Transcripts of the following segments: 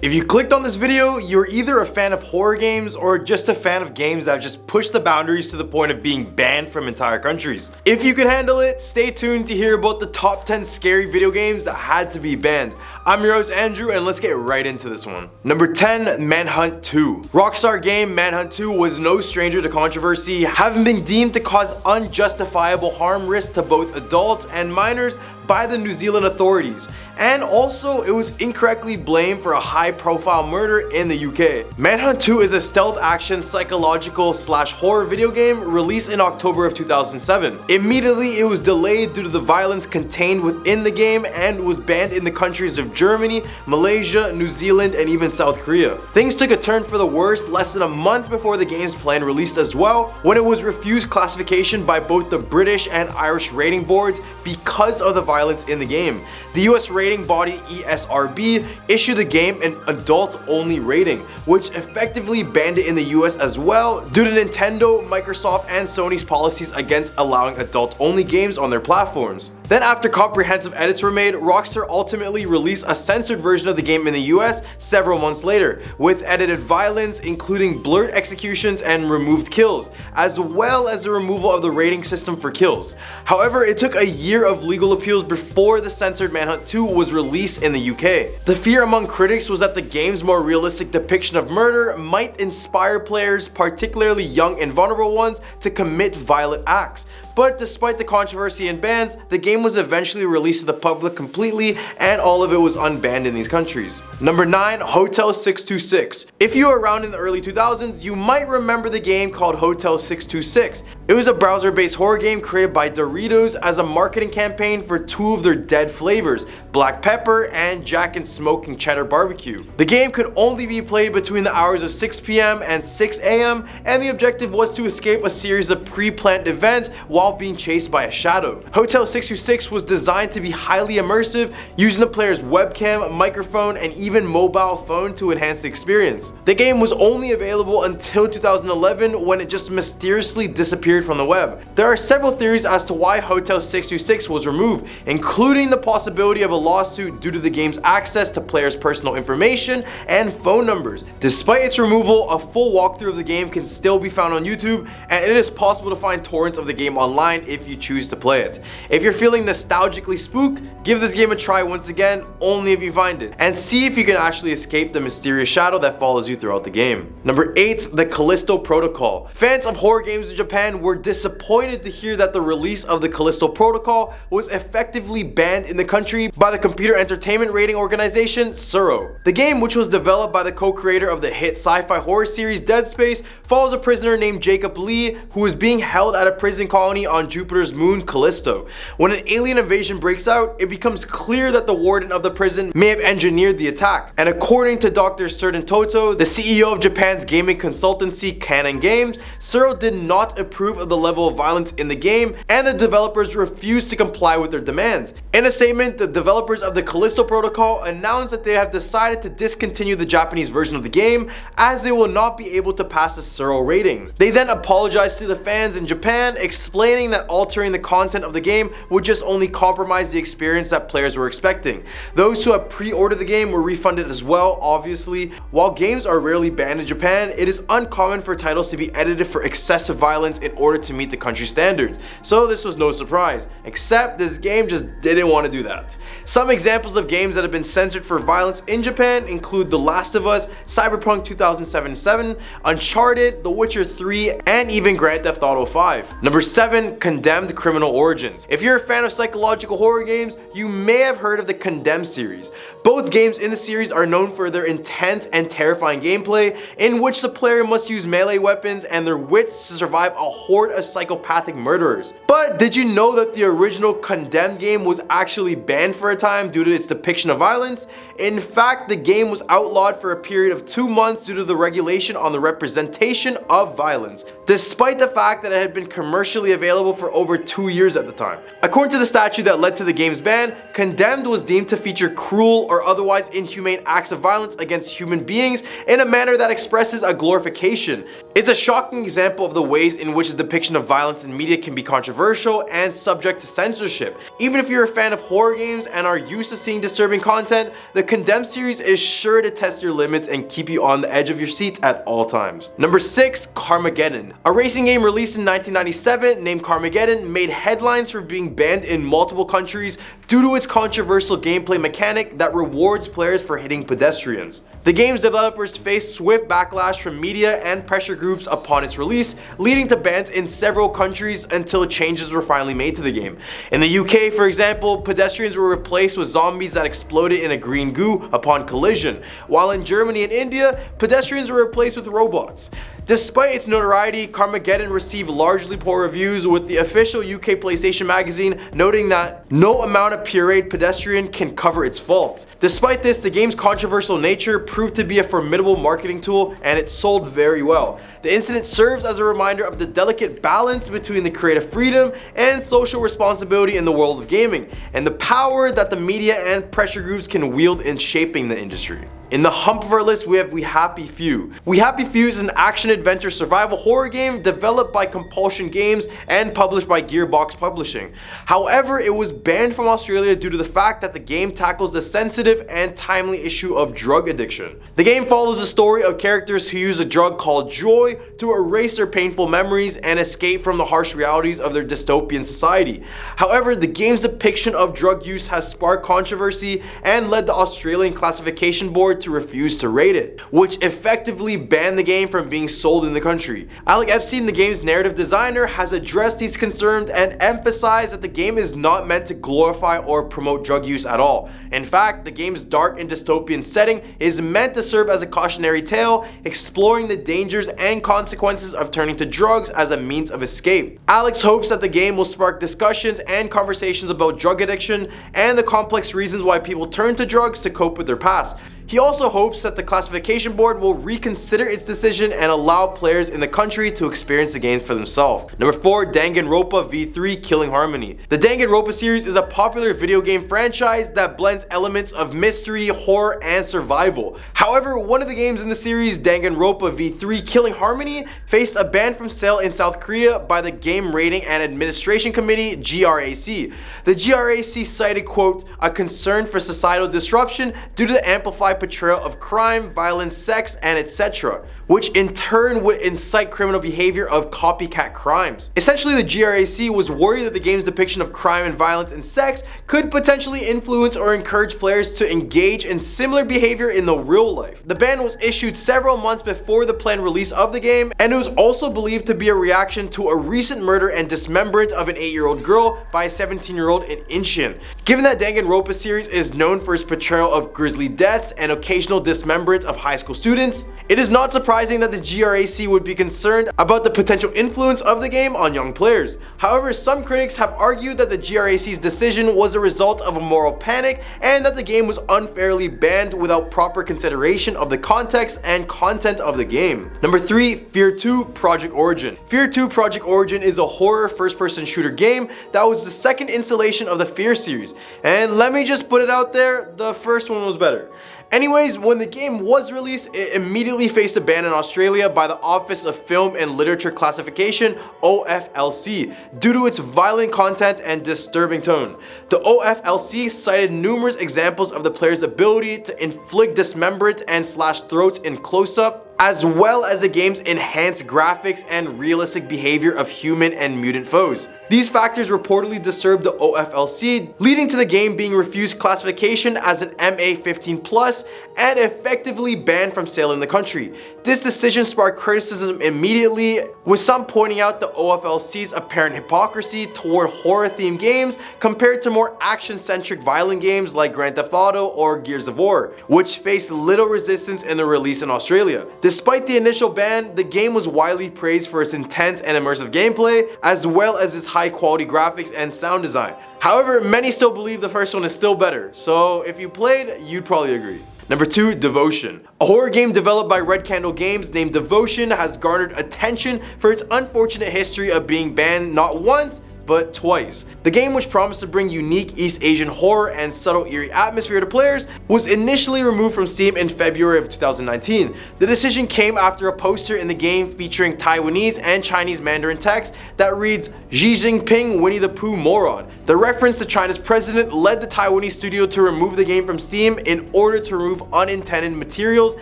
If you clicked on this video, you're either a fan of horror games or just a fan of games that have just pushed the boundaries to the point of being banned from entire countries. If you can handle it, stay tuned to hear about the top 10 scary video games that had to be banned. I'm your host Andrew, and let's get right into this one. Number 10, Manhunt 2. Rockstar game Manhunt 2 was no stranger to controversy, having been deemed to cause unjustifiable harm risk to both adults and minors by the New Zealand authorities, and also it was incorrectly blamed for a high-profile murder in the UK. Manhunt 2 is a stealth action psychological / horror video game released in October of 2007. Immediately it was delayed due to the violence contained within the game and was banned in the countries of Germany, Malaysia, New Zealand, and even South Korea. Things took a turn for the worse less than a month before the game's planned release as well, when it was refused classification by both the British and Irish rating boards because of the violence in the game. The US rating body ESRB issued the game an adult-only rating, which effectively banned it in the US as well due to Nintendo, Microsoft, and Sony's policies against allowing adult-only games on their platforms. Then after comprehensive edits were made, Rockstar ultimately released a censored version of the game in the US several months later, with edited violence including blurred executions and removed kills, as well as the removal of the rating system for kills. However, it took a year of legal appeals before the censored Manhunt 2 was released in the UK. The fear among critics was that the game's more realistic depiction of murder might inspire players, particularly young and vulnerable ones, to commit violent acts. But despite the controversy and bans, the game was eventually released to the public completely, and all of it was unbanned in these countries. Number 9, Hotel 626. If you were around in the early 2000s, you might remember the game called Hotel 626. It was a browser-based horror game created by Doritos as a marketing campaign for two of their dead flavors, black pepper and Jack and Smoking Cheddar Barbecue. The game could only be played between the hours of 6 p.m. and 6 a.m. and the objective was to escape a series of pre-planned events while being chased by a shadow. Hotel 626 was designed to be highly immersive, using the player's webcam, microphone, and even mobile phone to enhance the experience. The game was only available until 2011 when it just mysteriously disappeared from the web. There are several theories as to why Hotel 626 was removed, including the possibility of a lawsuit due to the game's access to players' personal information and phone numbers. Despite its removal, a full walkthrough of the game can still be found on YouTube, and it is possible to find torrents of the game online if you choose to play it. If you're feeling nostalgically spooked, give this game a try once again, only if you find it, and see if you can actually escape the mysterious shadow that follows you throughout the game. Number 8, the Callisto Protocol. Fans of horror games in Japan were disappointed to hear that the release of the Callisto Protocol was effectively banned in the country by the computer entertainment rating organization SURO. The game, which was developed by the co-creator of the hit sci-fi horror series Dead Space, follows a prisoner named Jacob Lee who is being held at a prison colony on Jupiter's moon Callisto. When an alien invasion breaks out, it becomes clear that the warden of the prison may have engineered the attack. And according to Dr. Certain Toto, the CEO of Japan's gaming consultancy Canon Games, SURO did not approve of the level of violence in the game, and the developers refused to comply with their demands. In a statement, the developers of the Callisto Protocol announced that they have decided to discontinue the Japanese version of the game as they will not be able to pass the SURO rating. They then apologized to the fans in Japan, explaining that altering the content of the game would just only compromise the experience that players were expecting. Those who have pre-ordered the game were refunded as well, obviously. While games are rarely banned in Japan, it is uncommon for titles to be edited for excessive violence in order to meet the country's standards, so this was no surprise, except this game just didn't want to do that. Some examples of games that have been censored for violence in Japan include The Last of Us, Cyberpunk 2077, Uncharted, The Witcher 3, and even Grand Theft Auto 5. Number 7, Condemned Criminal Origins. If you're a fan of psychological horror games, you may have heard of the Condemned series. Both games in the series are known for their intense and terrifying gameplay, in which the player must use melee weapons and their wits to survive a horde of psychopathic murderers. But did you know that the original Condemned game was actually banned for a time due to its depiction of violence? In fact, the game was outlawed for a period of 2 months due to the regulation on the representation of violence, despite the fact that it had been commercially available for over 2 years at the time. According to the statute that led to the game's ban, Condemned was deemed to feature cruel or otherwise inhumane acts of violence against human beings in a manner that expresses a glorification. It's a shocking example of the ways in which depiction of violence in media can be controversial and subject to censorship. Even if you're a fan of horror games and are used to seeing disturbing content, the Condemned series is sure to test your limits and keep you on the edge of your seat at all times. Number 6, Carmageddon. A racing game released in 1997 named Carmageddon made headlines for being banned in multiple countries due to its controversial gameplay mechanic that rewards players for hitting pedestrians. The game's developers faced swift backlash from media and pressure groups upon its release, leading to bans in several countries until changes were finally made to the game. In the UK, for example, pedestrians were replaced with zombies that exploded in a green goo upon collision, while in Germany and India, pedestrians were replaced with robots. Despite its notoriety, Carmageddon received largely poor reviews, with the official UK PlayStation magazine noting that no amount of pureed pedestrian can cover its faults. Despite this, the game's controversial nature proved to be a formidable marketing tool, and it sold very well. The incident serves as a reminder of the delicate balance between the creative freedom and social responsibility in the world of gaming, and the power that the media and pressure groups can wield in shaping the industry. In the hump of our list, we have We Happy Few. We Happy Few is an action-adventure survival horror game developed by Compulsion Games and published by Gearbox Publishing. However, it was banned from Australia due to the fact that the game tackles the sensitive and timely issue of drug addiction. The game follows the story of characters who use a drug called joy to erase their painful memories and escape from the harsh realities of their dystopian society. However, the game's depiction of drug use has sparked controversy and led the Australian Classification Board to refuse to rate it, which effectively banned the game from being sold in the country. Alec Epstein, the game's narrative designer, has addressed these concerns and emphasized that the game is not meant to glorify or promote drug use at all. In fact, the game's dark and dystopian setting is meant to serve as a cautionary tale, exploring the dangers and consequences of turning to drugs as a means of escape. Alex hopes that the game will spark discussions and conversations about drug addiction and the complex reasons why people turn to drugs to cope with their past. He also hopes that the Classification Board will reconsider its decision and allow players in the country to experience the games for themselves. Number 4, Danganronpa V3 Killing Harmony. The Danganronpa series is a popular video game franchise that blends elements of mystery, horror, and survival. However, one of the games in the series, Danganronpa V3 Killing Harmony, faced a ban from sale in South Korea by the Game Rating and Administration Committee, GRAC. The GRAC cited, quote, a concern for societal disruption due to the amplified portrayal of crime, violence, sex, and etc., which in turn would incite criminal behavior of copycat crimes. Essentially, the GRAC was worried that the game's depiction of crime and violence and sex could potentially influence or encourage players to engage in similar behavior in the real life. The ban was issued several months before the planned release of the game, and it was also believed to be a reaction to a recent murder and dismemberment of an 8-year-old girl by a 17-year-old in Incheon. Given that Danganronpa series is known for its portrayal of grisly deaths and occasional dismemberment of high school students, it is not surprising that the GRAC would be concerned about the potential influence of the game on young players. However, some critics have argued that the GRAC's decision was a result of a moral panic and that the game was unfairly banned without proper consideration of the context and content of the game. Number 3, F.E.A.R 2 Project Origin. F.E.A.R 2 Project Origin is a horror first-person shooter game that was the second installation of the F.E.A.R series, and let me just put it out there, the first one was better. Anyways, when the game was released, it immediately faced a ban in Australia by the Office of Film and Literature Classification, OFLC, due to its violent content and disturbing tone. The OFLC cited numerous examples of the player's ability to inflict dismemberment and slash throats in close-up, as well as the game's enhanced graphics and realistic behavior of human and mutant foes. These factors reportedly disturbed the OFLC, leading to the game being refused classification as an MA15+ and effectively banned from sale in the country. This decision sparked criticism immediately, with some pointing out the OFLC's apparent hypocrisy toward horror-themed games compared to more action-centric violent games like Grand Theft Auto or Gears of War, which faced little resistance in the release in Australia. Despite the initial ban, the game was widely praised for its intense and immersive gameplay, as well as its high-quality graphics and sound design. However, many still believe the first one is still better, so if you played, you'd probably agree. Number 2, Devotion. A horror game developed by Red Candle Games named Devotion has garnered attention for its unfortunate history of being banned not once, but twice. The game, which promised to bring unique East Asian horror and subtle eerie atmosphere to players, was initially removed from Steam in February of 2019. The decision came after a poster in the game featuring Taiwanese and Chinese Mandarin text that reads, "Xi Jinping, Winnie the Pooh moron." The reference to China's president led the Taiwanese studio to remove the game from Steam in order to remove unintended materials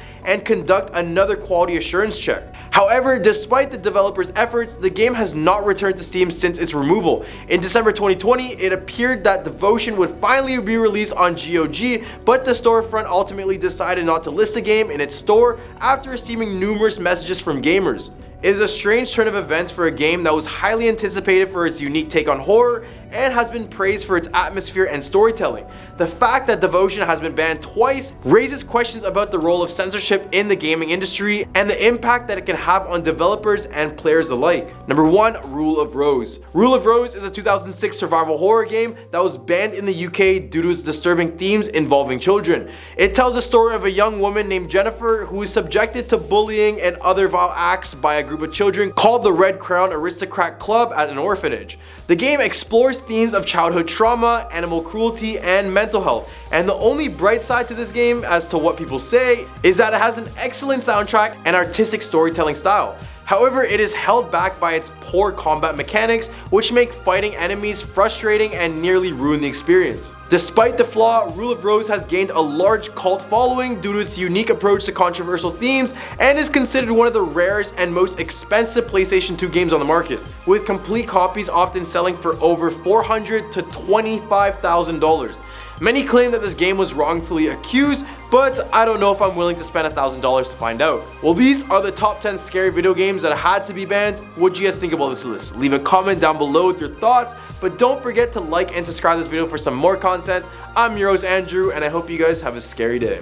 and conduct another quality assurance check. However, despite the developer's efforts, the game has not returned to Steam since its removal. In December 2020, it appeared that Devotion would finally be released on GOG, but the storefront ultimately decided not to list the game in its store after receiving numerous messages from gamers. It is a strange turn of events for a game that was highly anticipated for its unique take on horror and has been praised for its atmosphere and storytelling. The fact that Devotion has been banned twice raises questions about the role of censorship in the gaming industry and the impact that it can have on developers and players alike. Number 1. Rule of Rose. Rule of Rose is a 2006 survival horror game that was banned in the UK due to its disturbing themes involving children. It tells the story of a young woman named Jennifer who is subjected to bullying and other vile acts by a group of children called the Red Crown Aristocrat Club at an orphanage. The game explores themes of childhood trauma, animal cruelty, and mental health. And the only bright side to this game, as to what people say, is that it has an excellent soundtrack and artistic storytelling style. However, it is held back by its poor combat mechanics, which make fighting enemies frustrating and nearly ruin the experience. Despite the flaw, Rule of Rose has gained a large cult following due to its unique approach to controversial themes and is considered one of the rarest and most expensive PlayStation 2 games on the market, with complete copies often selling for over $400 to $25,000. Many claim that this game was wrongfully accused, but I don't know if I'm willing to spend $1,000 to find out. Well, these are the top 10 scary video games that had to be banned. What do you guys think about this list? Leave a comment down below with your thoughts, but don't forget to like and subscribe to this video for some more content. I'm your host Andrew, and I hope you guys have a scary day.